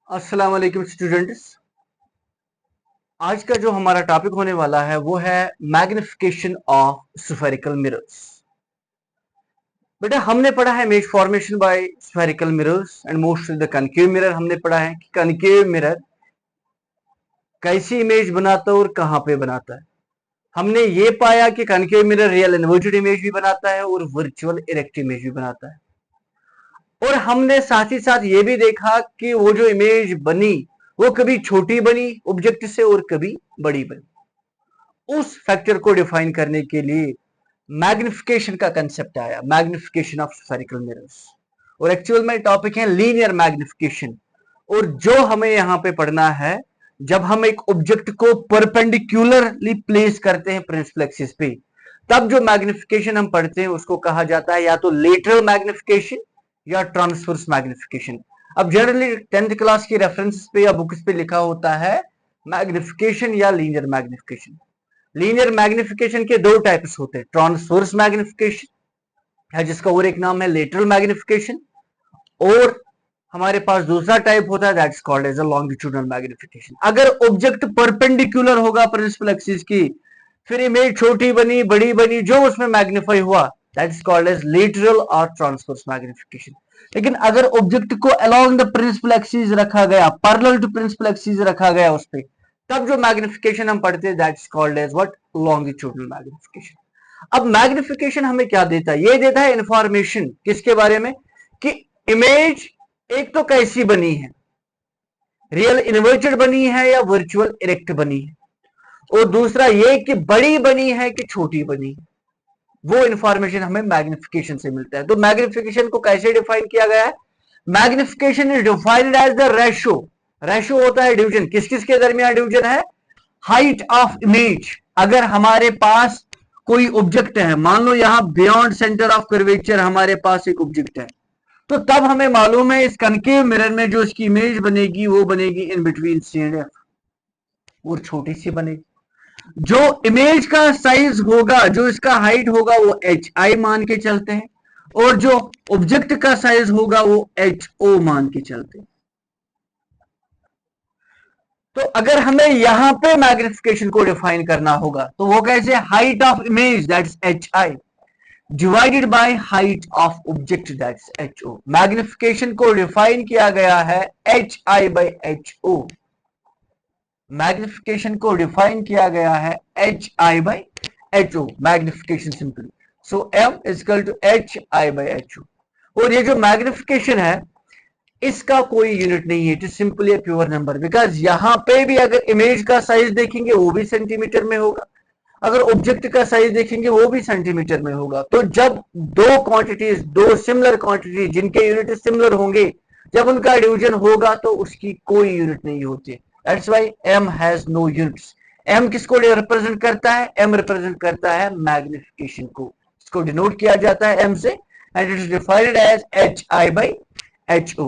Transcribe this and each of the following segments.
अस्सलाम वालेकुम स्टूडेंट्स। आज का जो हमारा टॉपिक होने वाला है वो है मैग्निफिकेशन ऑफ स्फेरिकल मिरर्स। बेटा हमने पढ़ा है image formation by spherical mirrors and mostly the concave mirror. हमने पढ़ा है कि कनकेव मिरर कैसी इमेज बनाता है और कहां पे बनाता है। हमने ये पाया कि concave mirror real inverted image भी बनाता है और वर्चुअल इरेक्ट इमेज भी बनाता है। और हमने साथ ही साथ ये भी देखा कि वो जो इमेज बनी वो कभी छोटी बनी ऑब्जेक्ट से और कभी बड़ी बनी। उस फैक्टर को डिफाइन करने के लिए मैग्निफिकेशन का कंसेप्ट आया, मैग्निफिकेशन ऑफ स्फेरिकल मिरर्स। और एक्चुअल में टॉपिक है लीनियर मैग्निफिकेशन। और जो हमें यहां पे पढ़ना है, जब हम एक ऑब्जेक्ट को परपेंडिकुलरली प्लेस करते हैं प्रिंसिपल एक्सिस पे, तब जो मैग्निफिकेशन हम पढ़ते हैं उसको कहा जाता है या तो लेटरल मैग्निफिकेशन या ट्रांसवर्स मैग्निफिकेशन। अब जनरली 10th क्लास की रेफरेंस पे या बुक्स पे लिखा होता है मैग्निफिकेशन या लीनियर मैग्निफिकेशन। लीनियर मैग्निफिकेशन के दो टाइप्स होते हैं, ट्रांसवर्स मैग्निफिकेशन है जिसका और एक नाम है लेटरल मैग्निफिकेशन, और हमारे पास दूसरा टाइप होता है that's called as a longitudinal magnification. अगर ऑब्जेक्ट परपेंडिकुलर होगा प्रिंसिपल एक्सिस की, फिर इमेज छोटी बनी बड़ी बनी, जो उसमें मैग्नीफाई हुआ दैट्स कॉल्ड एज लेटरल और ट्रांसवर्स मैग्निफिकेशन। लेकिन अगर ऑब्जेक्ट को अलोंग द प्रिंसिपल एक्सिस रखा गया, पैरेलल टू प्रिंसिपल एक्सिस रखा गया उस पे, तब जो मैग्निफिकेशन हम पढ़ते हैं that's called as what, longitudinal magnification. अब मैग्निफिकेशन हमें क्या देता है? ये देता है इंफॉर्मेशन किसके बारे में, कि इमेज एक तो कैसी बनी है, रियल इन्वर्टेड बनी है या वर्चुअल इरेक्ट बनी है, और दूसरा ये कि बड़ी बनी है कि छोटी बनी है। वो इंफॉर्मेशन हमें मैग्निफिकेशन से मिलता है। तो मैग्निफिकेशन को कैसे डिफाइन किया गया है? Magnification is defined as the ratio. Ratio होता है डिवीजन, किस किस के दरमियान डिवीजन है? Height of image. अगर हमारे पास कोई ऑब्जेक्ट है, मान लो यहां बियॉन्ड सेंटर ऑफ कर्वेचर हमारे पास एक ऑब्जेक्ट है, तो तब हमें मालूम है इस कनकेव मिरर में जो इसकी इमेज बनेगी वो बनेगी in between C and F, और छोटी सी बनेगी। जो इमेज का साइज होगा, जो इसका हाइट होगा, वो एच आई मान के चलते हैं, और जो ऑब्जेक्ट का साइज होगा वो एच ओ मान के चलते हैं। तो अगर हमें यहां पे मैग्निफिकेशन को डिफाइन करना होगा तो वो कैसे? Height of image that's H I divided by height of object that's H O. Magnification को डिफाइन किया गया है H I by H O. Magnification को डिफाइन किया गया है H I by H O, magnification simply. So M equal to H I by H O. और ये जो मैग्निफिकेशन है इसका कोई यूनिट नहीं है, it is simply a pure number. Because यहां पे भी अगर इमेज का साइज देखेंगे वो भी सेंटीमीटर में होगा, अगर ऑब्जेक्ट का साइज देखेंगे वो भी सेंटीमीटर में होगा। तो जब दो क्वांटिटीज, दो सिमिलर क्वांटिटी जिनके यूनिट सिमिलर होंगे, जब उनका डिवीजन होगा तो उसकी कोई यूनिट नहीं होती। That's why m has no units. m किसको रिप्रेजेंट करता है? m रिप्रेजेंट करता है मैग्निफिकेशन को। इसको डिनोट किया जाता है m से, and it is defined as H I by H O.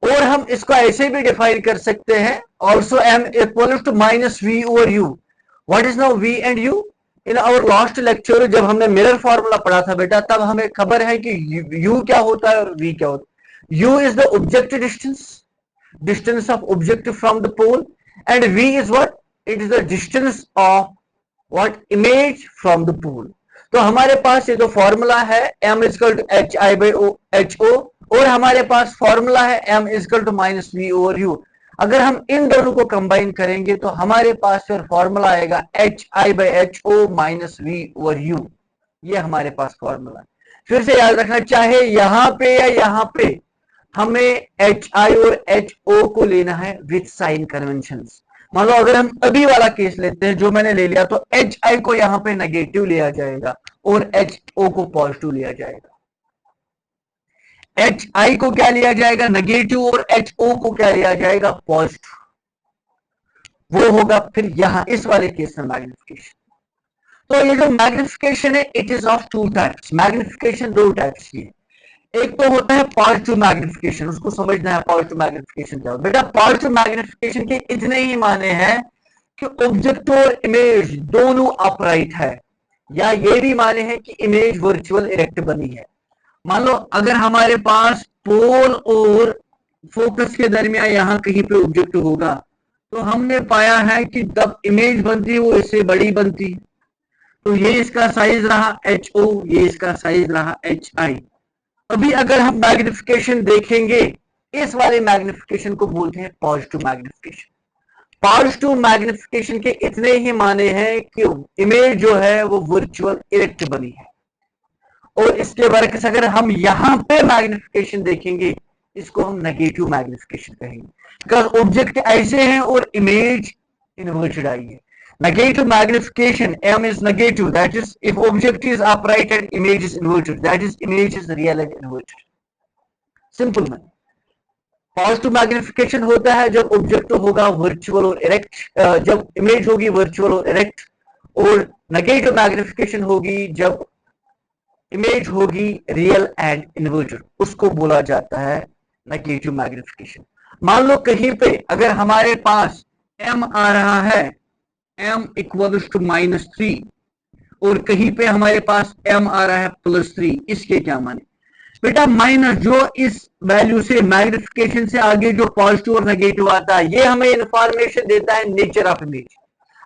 और हम इसको ऐसे भी डिफाइन कर सकते हैं, also m equal to minus V over U. What is now v and u? In our last lecture जब हमने मिरर फॉर्मूला पढ़ा था बेटा, तब हमें खबर है कि u क्या होता है और v क्या होता है। u is the object distance, distance of object from the pole, and v is what? It is the distance of what? Image from the pole. तो हमारे पास ये जो फॉर्मूला है m equal to H I by O H O, और हमारे पास formula है m equal to minus V over U. अगर हम इन दोनों को कंबाइन करेंगे तो हमारे पास फिर फॉर्मूला आएगा H I by H O minus V over U. ये हमारे पास फॉर्मूला है। फिर से याद रखना, चाहे यहां पे या यहां पे, हमें एच आई और एच ओ को लेना है विथ साइन कन्वेंशन। मान लो अगर हम अभी वाला केस लेते हैं जो मैंने ले लिया, तो एच आई को यहां पे नेगेटिव लिया जाएगा और एच ओ को पॉजिटिव लिया जाएगा। एच आई को क्या लिया जाएगा? नेगेटिव, और एच ओ को क्या लिया जाएगा? पॉजिटिव। वो होगा फिर यहां इस वाले केस में मैग्निफिकेशन। तो ये जो मैग्निफिकेशन है it is of two types. Magnification दो टाइप्स की है। एक तो होता है पॉजिटिव मैग्निफिकेशन, उसको समझना है पॉजिटिव मैग्निफिकेशन क्या होता है। बेटा पॉजिटिव मैग्निफिकेशन के इतने ही माने हैं कि ऑब्जेक्ट और इमेज दोनों अपराइट है, या ये भी माने हैं कि इमेज वर्चुअल इरेक्ट बनी है। मान लो अगर हमारे पास पोल और फोकस के दरमियान यहाँ कहीं पे ऑब्जेक्ट होगा, तो हमने पाया है कि जब इमेज बनती है वो इससे बड़ी बनती है। तो ये इसका साइज रहा HO, ये इसका साइज रहा HI। अभी अगर हम मैग्निफिकेशन देखेंगे, इस वाले मैग्निफिकेशन को बोलते हैं पॉजिटिव मैग्निफिकेशन। पॉजिटिव मैग्निफिकेशन के इतने ही माने हैं कि इमेज जो है वो वर्चुअल इरेक्ट बनी है। और इसके बरक्स अगर हम यहां पे मैग्निफिकेशन देखेंगे, इसको हम नेगेटिव मैग्निफिकेशन कहेंगे, बिकॉज ऑब्जेक्ट ऐसे हैं और इमेज इन्वर्टेड आई है। Negative magnification, M is negative, that is if object is upright and image is inverted, that is image is real and inverted. Simple में पॉजिटिव मैग्निफिकेशन होता है जब object होगा वर्चुअल और इरेक्ट, जब इमेज होगी virtual और इरेक्ट, और नेगेटिव मैग्निफिकेशन होगी जब इमेज होगी रियल एंड इन्वर्टेड, उसको बोला जाता है नेगेटिव मैग्निफिकेशन। मान लो कहीं पे अगर हमारे पास M आ रहा है, M इक्वल्स टू -3, और कहीं पे हमारे पास M आ रहा है +3, इसके क्या माने? बेटा माइनस जो इस वैल्यू से मैग्निफिकेशन से आगे जो पॉजिटिव और नेगेटिव आता है, ये हमें इंफॉर्मेशन देता है नेचर ऑफ इमेज।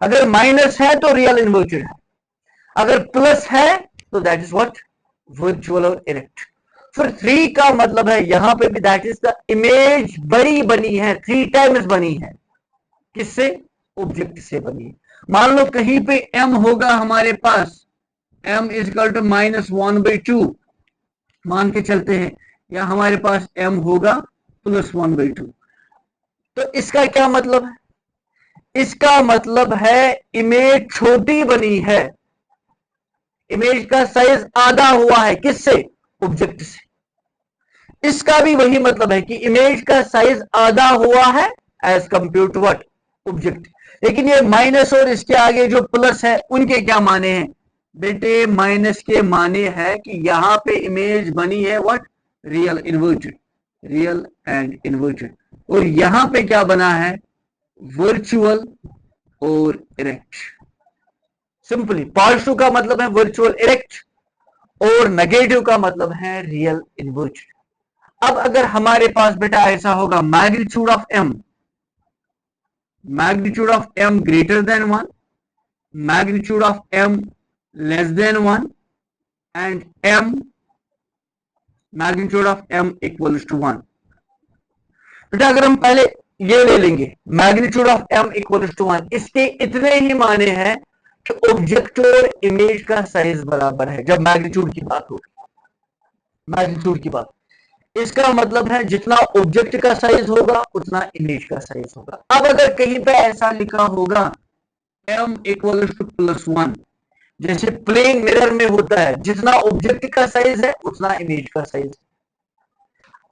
अगर माइनस है तो रियल इन्वर्टेड है, अगर प्लस है तो दैट इज व्हाट, वर्चुअल और इरेक्ट। फिर 3 का मतलब है यहां पे भी दैट इज द इमेज बड़ी बनी है, 3 टाइम्स बनी है, किससे? ऑब्जेक्ट से बनी है। मान लो कहीं पे M होगा हमारे पास, M इज इक्वल टू -1/2 मान के चलते हैं, या हमारे पास M होगा +1/2। तो इसका क्या मतलब है? इसका मतलब है इमेज छोटी बनी है, इमेज का साइज आधा हुआ है, किससे? ऑब्जेक्ट से। इसका भी वही मतलब है कि इमेज का साइज आधा हुआ है as compare to what, object. लेकिन ये माइनस और इसके आगे जो प्लस है उनके क्या माने हैं? बेटे माइनस के माने है कि यहां पे इमेज बनी है what, real inverted, real and inverted. और यहां पे क्या बना है? वर्चुअल और इरेक्ट। सिंपली पॉजिटिव का मतलब है वर्चुअल इरेक्ट और नेगेटिव का मतलब है रियल इन्वर्टेड। अब अगर हमारे पास बेटा ऐसा होगा magnitude of M, magnitude of M greater than 1, magnitude of M less than 1, and magnitude of M equals to 1। बेटा अगर हम पहले ये ले लेंगे magnitude of M equals to 1, इसके इतने ही माने हैं कि ऑब्जेक्ट और इमेज का साइज बराबर है जब मैग्नीट्यूड की बात होगी, मैग्नीट्यूड की बात। इसका मतलब है जितना ऑब्जेक्ट का साइज होगा उतना इमेज का साइज होगा। अब अगर कहीं पे ऐसा लिखा होगा M इक्वल टू +1, जैसे प्लेन मिरर में होता है, जितना ऑब्जेक्ट का साइज है उतना इमेज का साइज।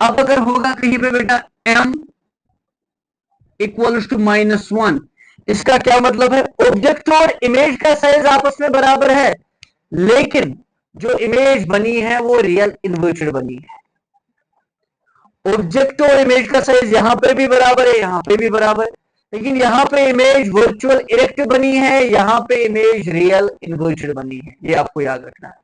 अब अगर होगा कहीं पे बेटा M इक्वल टू -1, इसका क्या मतलब है? ऑब्जेक्ट और इमेज का साइज आपस में बराबर है, लेकिन जो इमेज बनी है वो रियल इन्वर्टेड बनी है। ऑब्जेक्ट और इमेज का साइज यहां पे भी बराबर है, यहां पे भी बराबर है, लेकिन यहां पे इमेज वर्चुअल इरेक्ट बनी है, यहां पे इमेज रियल इन्वर्टेड बनी है, ये आपको याद रखना है।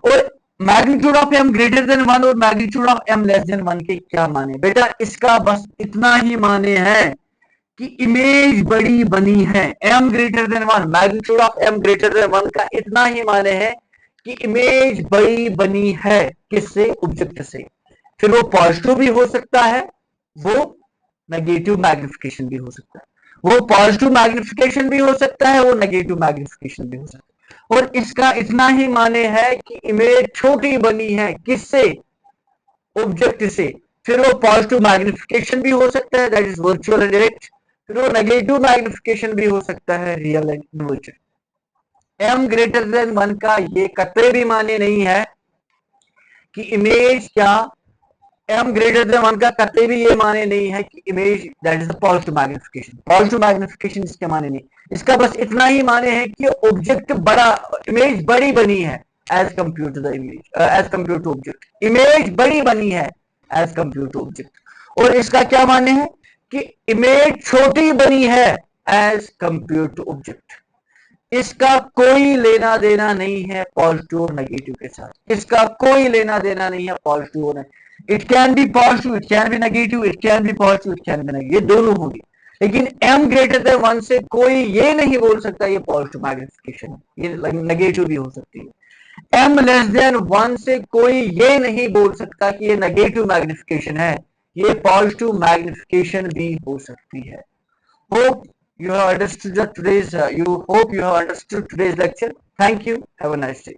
और magnitude of M greater than 1 और magnitude of M less than 1 के क्या माने? बेटा इसका बस इतना ही माने है कि इमेज बड़ी बनी है। M greater than 1, magnitude of M greater than 1 का इतना ही माने है कि इमेज बड़ी बनी है, किससे? ऑब्जेक्ट से। फिर वो पॉजिटिव भी हो सकता है, वो नेगेटिव मैग्निफिकेशन भी हो सकता है, वो पॉजिटिव मैग्निफिकेशन भी हो सकता है, वो नेगेटिव मैग्निफिकेशन भी हो सकता है। और इसका इतना ही माने है कि इमेज छोटी बनी है, किससे? ऑब्जेक्ट से। फिर वो पॉजिटिव मैग्निफिकेशन भी हो सकता है, that is virtual and direct. फिर वो नेगेटिव मैग्निफिकेशन भी हो सकता है, real and inverted. M greater than 1 का ये कतई भी माने नहीं है कि इमेज क्या, M ग्रेटर देन 1 का कतई भी ये माने नहीं है कि image that is the positive magnification. Positive magnification इसके माने नहीं, इसका बस इतना ही माने है कि ऑब्जेक्ट बड़ा, इमेज बड़ी बनी है as compare to the image, as compare to object, image बड़ी बनी है एज कंपेयर टू ऑब्जेक्ट। और इसका क्या माने है कि इमेज छोटी बनी है एज कंपेयर टू ऑब्जेक्ट। इसका कोई लेना देना नहीं है पॉजिटिव और नेगेटिव के साथ, इसका कोई लेना देना नहीं है पॉजिटिव और negative. It can be positive, it can be negative, it can be positive, it can be negative, ये दोनों होंगे। लेकिन m ग्रेटर देन 1 से कोई ये नहीं बोल सकता ये पॉजिटिव मैग्निफिकेशन है, ये नेगेटिव भी हो सकती है। m लेस देन 1 से कोई ये नहीं बोल सकता कि ये नेगेटिव मैग्निफिकेशन है, ये पॉजिटिव मैग्निफिकेशन भी हो सकती है। Hope you have understood today's lecture. Thank you. Have a nice day.